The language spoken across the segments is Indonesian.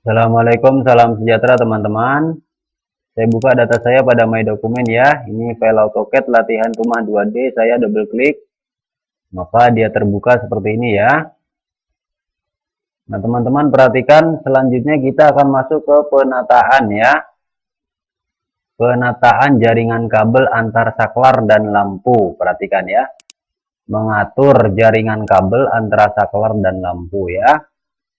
Assalamualaikum, salam sejahtera teman-teman. Saya buka data saya pada My Dokumen ya. Ini file AutoCAD latihan rumah 2D, saya double klik, maka dia terbuka seperti ini ya. Nah, teman-teman perhatikan, selanjutnya kita akan masuk ke penataan ya. Penataan jaringan kabel antar saklar dan lampu. Perhatikan ya. Mengatur jaringan kabel antara saklar dan lampu ya.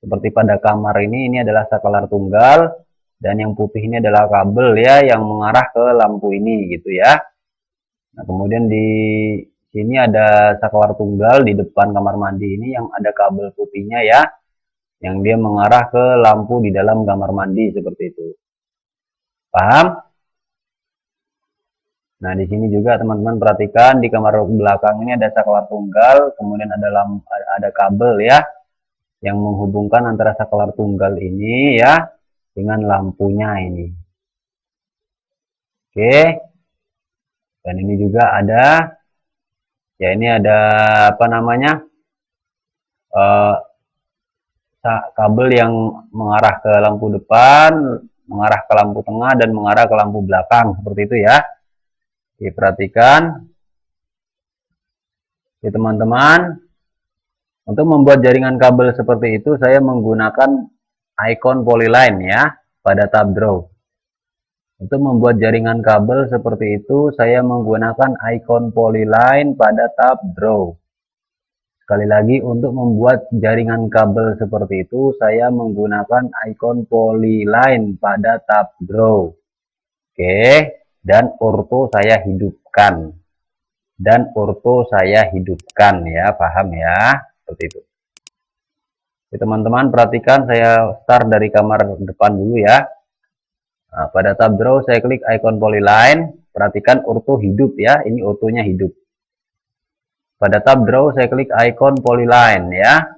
Seperti pada kamar ini adalah saklar tunggal. Dan yang putih ini adalah kabel ya yang mengarah ke lampu ini gitu ya. Nah, kemudian di sini ada saklar tunggal di depan kamar mandi ini yang ada kabel putihnya ya, yang dia mengarah ke lampu di dalam kamar mandi seperti itu. Paham? Nah, di sini juga teman-teman perhatikan di kamar belakang ini ada saklar tunggal, kemudian ada kabel ya yang menghubungkan antara saklar tunggal ini ya dengan lampunya ini. Oke. Dan ini juga ada ya, ini ada apa namanya? Kabel yang mengarah ke lampu depan, mengarah ke lampu tengah, dan mengarah ke lampu belakang seperti itu ya. Diperhatikan ya teman-teman. Untuk membuat jaringan kabel seperti itu saya menggunakan icon polyline ya pada tab draw. Untuk membuat jaringan kabel seperti itu saya menggunakan icon polyline pada tab draw. Sekali lagi, untuk membuat jaringan kabel seperti itu saya menggunakan icon polyline pada tab draw. Oke, dan orto saya hidupkan. Dan orto saya hidupkan ya, paham ya? Seperti itu. Oke, teman-teman perhatikan, saya start dari kamar depan dulu ya. Nah, pada tab draw saya klik icon polyline, perhatikan orto hidup ya, ini ortonya hidup. Pada tab draw saya klik icon polyline ya.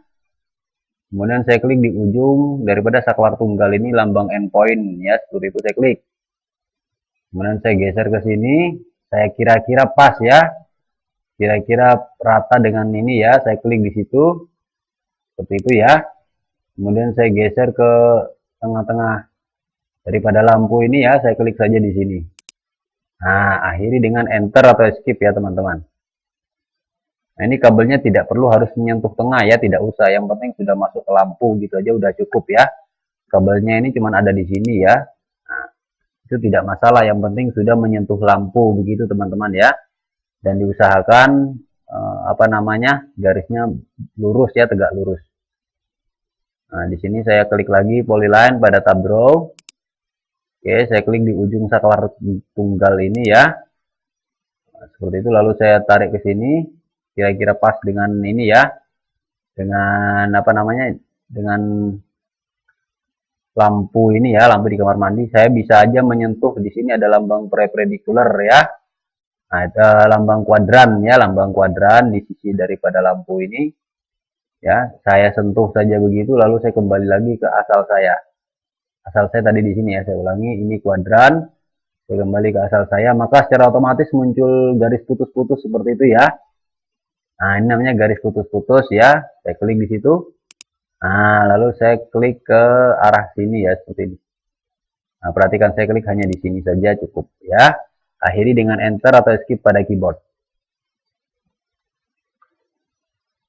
Kemudian saya klik di ujung daripada saklar tunggal ini lambang endpoint ya, seperti itu saya klik. Kemudian saya geser ke sini, saya kira-kira pas ya. Kira-kira rata dengan ini ya, saya klik di situ. Seperti itu ya. Kemudian saya geser ke tengah-tengah daripada lampu ini ya, saya klik saja di sini. Nah, akhiri dengan enter atau escape ya teman-teman. Nah, ini kabelnya tidak perlu harus menyentuh tengah ya, tidak usah. Yang penting sudah masuk ke lampu gitu aja udah cukup ya. Kabelnya ini cuma ada di sini ya. Nah, itu tidak masalah, yang penting sudah menyentuh lampu begitu teman-teman ya. Dan diusahakan apa namanya, garisnya lurus ya, tegak lurus. Nah, di sini saya klik lagi polyline pada tab draw. Oke, saya klik di ujung saklar tunggal ini ya. Nah, seperti itu, lalu saya tarik ke sini, kira-kira pas dengan ini ya, dengan apa namanya, dengan lampu ini ya, lampu di kamar mandi. Saya bisa aja menyentuh, di sini ada lambang perpendicular ya. Nah, ada lambang kuadran ya, lambang kuadran di sisi daripada lampu ini ya. Saya sentuh saja begitu, lalu saya kembali lagi ke asal saya. Asal saya tadi di sini ya, saya ulangi, ini kuadran. Saya kembali ke asal saya, maka secara otomatis muncul garis putus-putus seperti itu ya. Nah, ini namanya garis putus-putus ya. Saya klik di situ. Nah, lalu saya klik ke arah sini ya, seperti ini. Nah, perhatikan, saya klik hanya di sini saja cukup ya. Akhiri dengan enter atau escape pada keyboard.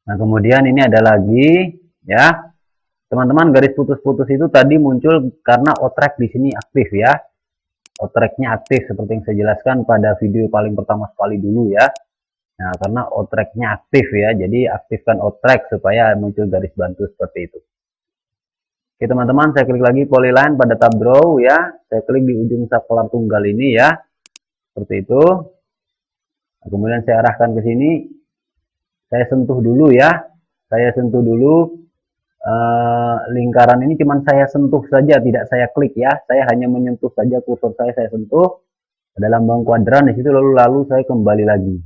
Nah, kemudian ini ada lagi ya. Teman-teman, garis putus-putus itu tadi muncul karena outrack di sini aktif ya. Outracknya aktif seperti yang saya jelaskan pada video paling pertama sekali dulu ya. Nah, karena outracknya aktif ya, jadi aktifkan outrack supaya muncul garis bantu seperti itu. Oke teman-teman, saya klik lagi polyline pada tab draw ya. Saya klik di ujung saklar tunggal ini ya, seperti itu. Nah, kemudian saya arahkan ke sini. Saya sentuh dulu ya. Saya sentuh dulu lingkaran ini, cuman saya sentuh saja, tidak saya klik ya. Saya hanya menyentuh saja, kursor saya sentuh. Ada lambang kuadran di situ, lalu saya kembali lagi.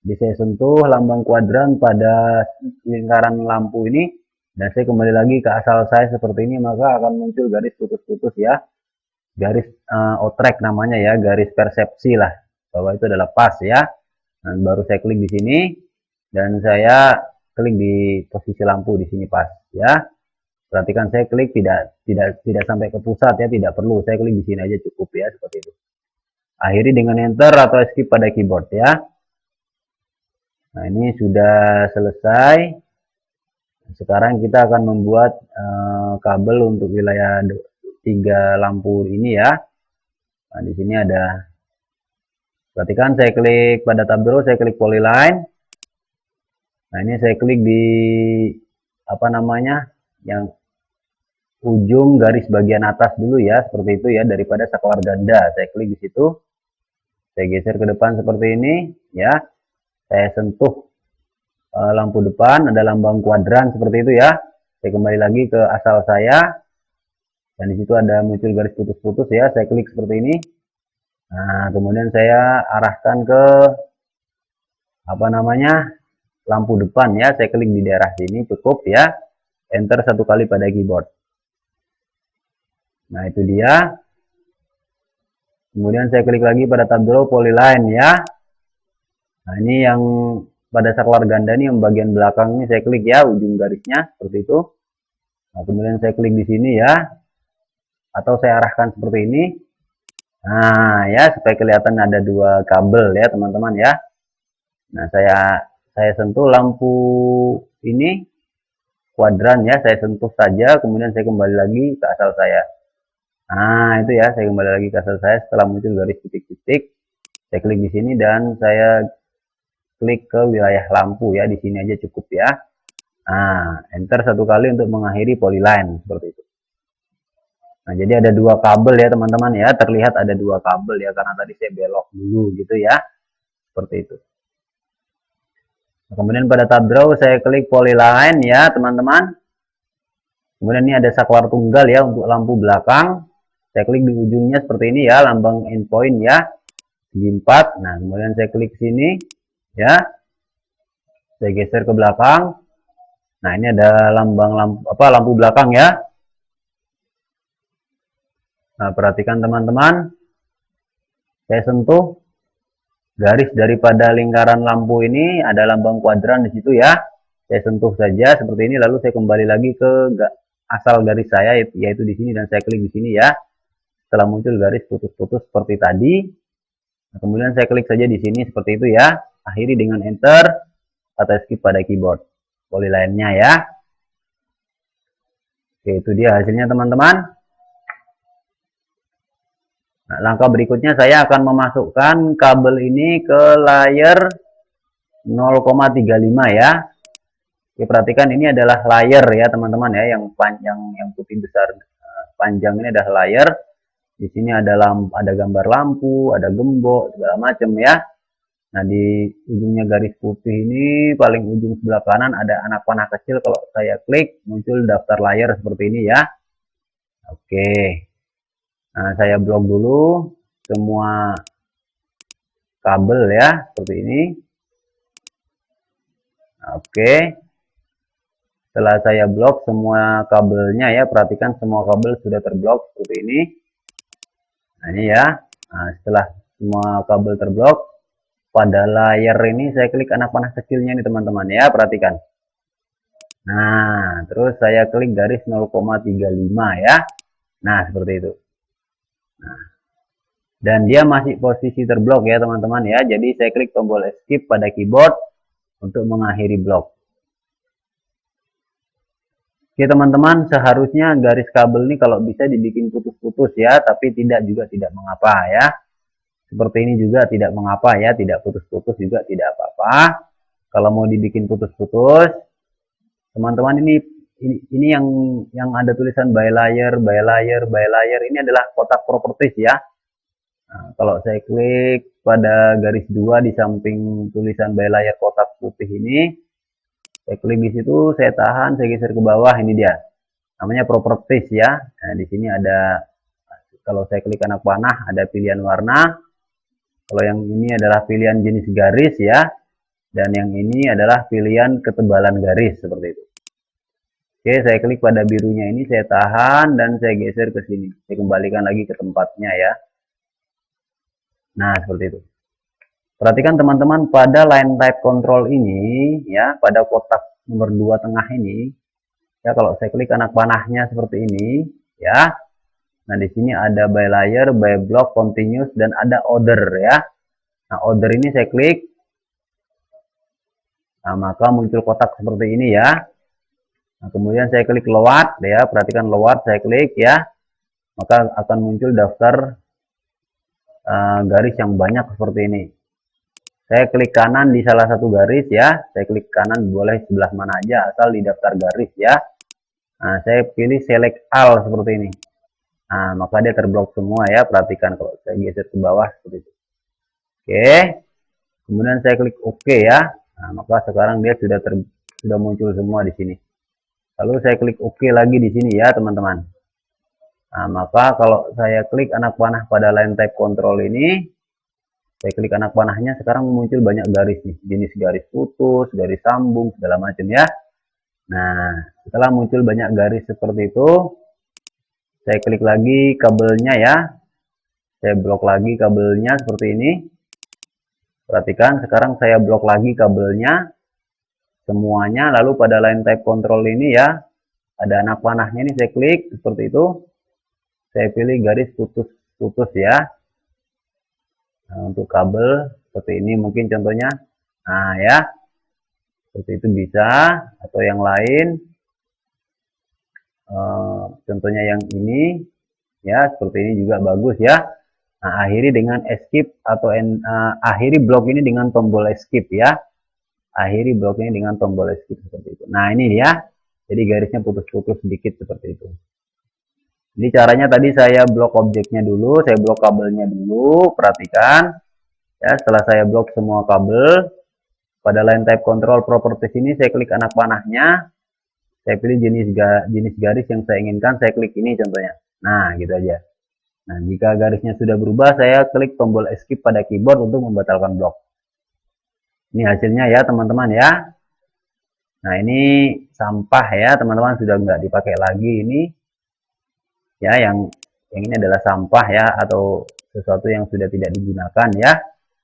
Jadi saya sentuh lambang kuadran pada lingkaran lampu ini, dan saya kembali lagi ke asal saya seperti ini, maka akan muncul garis putus-putus ya. Garis outrack namanya ya, garis persepsi lah bahwa itu adalah pas ya. Dan baru saya klik di sini dan saya klik di posisi lampu di sini pas ya. Perhatikan saya klik tidak sampai ke pusat ya, tidak perlu. Saya klik di sini aja cukup ya, seperti itu. Akhiri dengan enter atau escape pada keyboard ya. Nah, ini sudah selesai. Sekarang kita akan membuat kabel untuk wilayah 3 lampu ini ya. Nah, di sini ada, perhatikan saya klik pada tab draw, saya klik polyline. Nah, ini saya klik di apa namanya, yang ujung garis bagian atas dulu ya, seperti itu ya, daripada saklar ganda. Saya klik di situ. Saya geser ke depan seperti ini ya. Saya sentuh lampu depan, ada lambang kuadran seperti itu ya. Saya kembali lagi ke asal saya, dan di situ ada muncul garis putus-putus ya. Saya klik seperti ini. Nah, kemudian saya arahkan ke apa namanya, lampu depan ya. Saya klik di daerah sini cukup ya. Enter 1 kali pada keyboard. Nah, itu dia. Kemudian saya klik lagi pada tab draw polyline ya. Nah, ini yang pada saklar ganda ini, yang bagian belakang ini saya klik ya, ujung garisnya seperti itu. Nah, kemudian saya klik di sini ya, atau saya arahkan seperti ini. Nah ya, supaya kelihatan ada 2 kabel ya teman-teman ya. Nah, saya sentuh lampu ini kuadran ya, saya sentuh saja, kemudian saya kembali lagi ke asal saya. Nah, itu ya, saya kembali lagi ke asal saya setelah muncul garis titik-titik. Saya klik di sini dan saya klik ke wilayah lampu ya, di sini aja cukup ya. Nah, enter 1 kali untuk mengakhiri polyline seperti itu. Nah, jadi ada 2 kabel ya teman-teman ya, terlihat ada 2 kabel ya, karena tadi saya belok dulu gitu ya, seperti itu. Nah, kemudian pada tab draw saya klik polyline ya teman-teman. Kemudian ini ada saklar tunggal ya untuk lampu belakang. Saya klik di ujungnya seperti ini ya, lambang endpoint ya, segi 4. Nah, kemudian saya klik sini ya, saya geser ke belakang. Nah, ini ada lambang lampu belakang ya. Nah, perhatikan teman-teman, saya sentuh garis daripada lingkaran lampu ini, ada lambang kuadran di situ ya. Saya sentuh saja seperti ini, lalu saya kembali lagi ke asal garis saya, yaitu di sini, dan saya klik di sini ya. Setelah muncul garis putus-putus seperti tadi, nah, kemudian saya klik saja di sini seperti itu ya. Akhiri dengan enter atau escape pada keyboard polyline-nya ya. Oke, itu dia hasilnya teman-teman. Nah, langkah berikutnya saya akan memasukkan kabel ini ke layer 0,35 ya. Oke, perhatikan ini adalah layer ya teman-teman ya, yang panjang, yang putih besar panjang ini adalah layer. Di sini ada gambar lampu, ada gembok, segala macam ya. Nah, di ujungnya garis putih ini, paling ujung sebelah kanan ada anak panah kecil. Kalau saya klik, muncul daftar layer seperti ini ya. Oke. Nah, saya blok dulu semua kabel ya, seperti ini. Oke. Setelah saya blok semua kabelnya ya, perhatikan semua kabel sudah terblok seperti ini. Nah, ini ya. Nah, setelah semua kabel terblok, pada layer ini saya klik anak panah kecilnya nih teman-teman ya, perhatikan. Nah, terus saya klik garis 0,35 ya. Nah, seperti itu. Nah, dan dia masih posisi terblok ya teman-teman ya. Jadi saya klik tombol escape pada keyboard untuk mengakhiri blok. Oke teman-teman, seharusnya garis kabel ini kalau bisa dibikin putus-putus ya, tapi tidak mengapa ya. Seperti ini juga tidak mengapa ya, tidak putus-putus juga tidak apa-apa. Kalau mau dibikin putus-putus, teman-teman, ini yang ada tulisan by layer ini adalah kotak properties ya. Nah, kalau saya klik pada garis 2 di samping tulisan by layer kotak putih ini, saya klik di situ, saya tahan, saya geser ke bawah, ini dia. Namanya properties ya. Nah, di sini ada, kalau saya klik anak panah, ada pilihan warna. Kalau yang ini adalah pilihan jenis garis ya. Dan yang ini adalah pilihan ketebalan garis, seperti itu. Oke, saya klik pada birunya ini, saya tahan, dan saya geser ke sini. Saya kembalikan lagi ke tempatnya ya. Nah, seperti itu. Perhatikan teman-teman, pada line type control ini ya, pada kotak nomor 2 tengah ini, Ya, kalau saya klik anak panahnya seperti ini, ya. Nah, di sini ada by layer, by block, continuous, dan ada order ya. Nah, order ini saya klik. Nah, maka muncul kotak seperti ini ya. Nah, kemudian saya klik load ya, perhatikan load, saya klik ya. Maka akan muncul daftar garis yang banyak seperti ini. Saya klik kanan di salah satu garis ya. Saya klik kanan, boleh sebelah mana aja asal di daftar garis ya. Nah, saya pilih select all seperti ini. Nah, maka dia terblok semua ya. Perhatikan kalau saya geser ke bawah seperti itu. Oke. Kemudian saya klik OK ya. Nah, maka sekarang dia sudah muncul semua di sini. Lalu saya klik OK lagi di sini ya, teman-teman. Nah, maka kalau saya klik anak panah pada line type control ini, saya klik anak panahnya, sekarang muncul banyak garis nih. Jenis garis putus, garis sambung, segala macam ya. Nah, setelah muncul banyak garis seperti itu, saya klik lagi kabelnya ya. Saya blok lagi kabelnya seperti ini. Perhatikan, sekarang saya blok lagi kabelnya. Semuanya, lalu pada line type control ini ya, ada anak panahnya ini, saya klik seperti itu. Saya pilih garis putus-putus ya. Nah, untuk kabel seperti ini mungkin contohnya. Nah ya, seperti itu bisa, atau yang lain. Contohnya yang ini ya, seperti ini juga bagus ya. Nah, akhiri dengan escape atau akhiri blok ini dengan tombol escape ya. Akhiri blok ini dengan tombol escape seperti itu. Nah, ini ya. Jadi garisnya putus-putus sedikit seperti itu. Jadi caranya tadi saya blok objeknya dulu, saya blok kabelnya dulu, perhatikan. Ya, setelah saya blok semua kabel, pada line type control properties ini saya klik anak panahnya. Saya pilih jenis garis yang saya inginkan, saya klik ini contohnya. Nah, gitu aja. Nah, jika garisnya sudah berubah, saya klik tombol escape pada keyboard untuk membatalkan blok. Ini hasilnya ya, teman-teman ya. Nah, ini sampah ya, teman-teman, sudah nggak dipakai lagi ini. Ya, yang ini adalah sampah ya, atau sesuatu yang sudah tidak digunakan ya.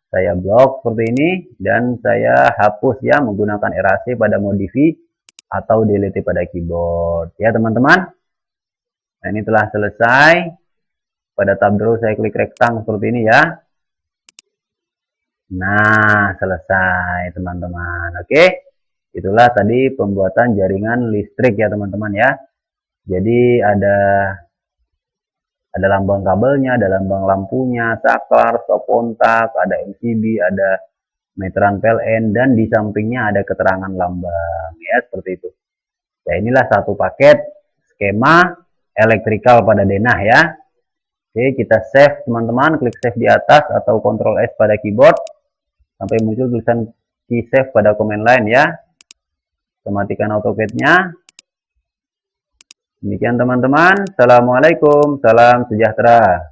Saya blok seperti ini, dan saya hapus ya, menggunakan erase pada modify atau delete pada keyboard ya, teman-teman. Nah, ini telah selesai. Pada tab draw saya klik rektang seperti ini ya. Nah, selesai teman-teman. Oke, itulah tadi pembuatan jaringan listrik ya, teman-teman ya. Jadi ada lambang kabelnya, ada lambang lampunya, saklar, stop kontak, ada MCB, ada meteran PLN, dan di sampingnya ada keterangan lambang ya, seperti itu. Ya, inilah satu paket skema elektrikal pada denah ya. Oke, kita save teman-teman, klik save di atas atau Ctrl S pada keyboard sampai muncul tulisan key save pada command line ya. Kita matikan AutoCAD-nya. Demikian teman-teman. Assalamualaikum, salam sejahtera.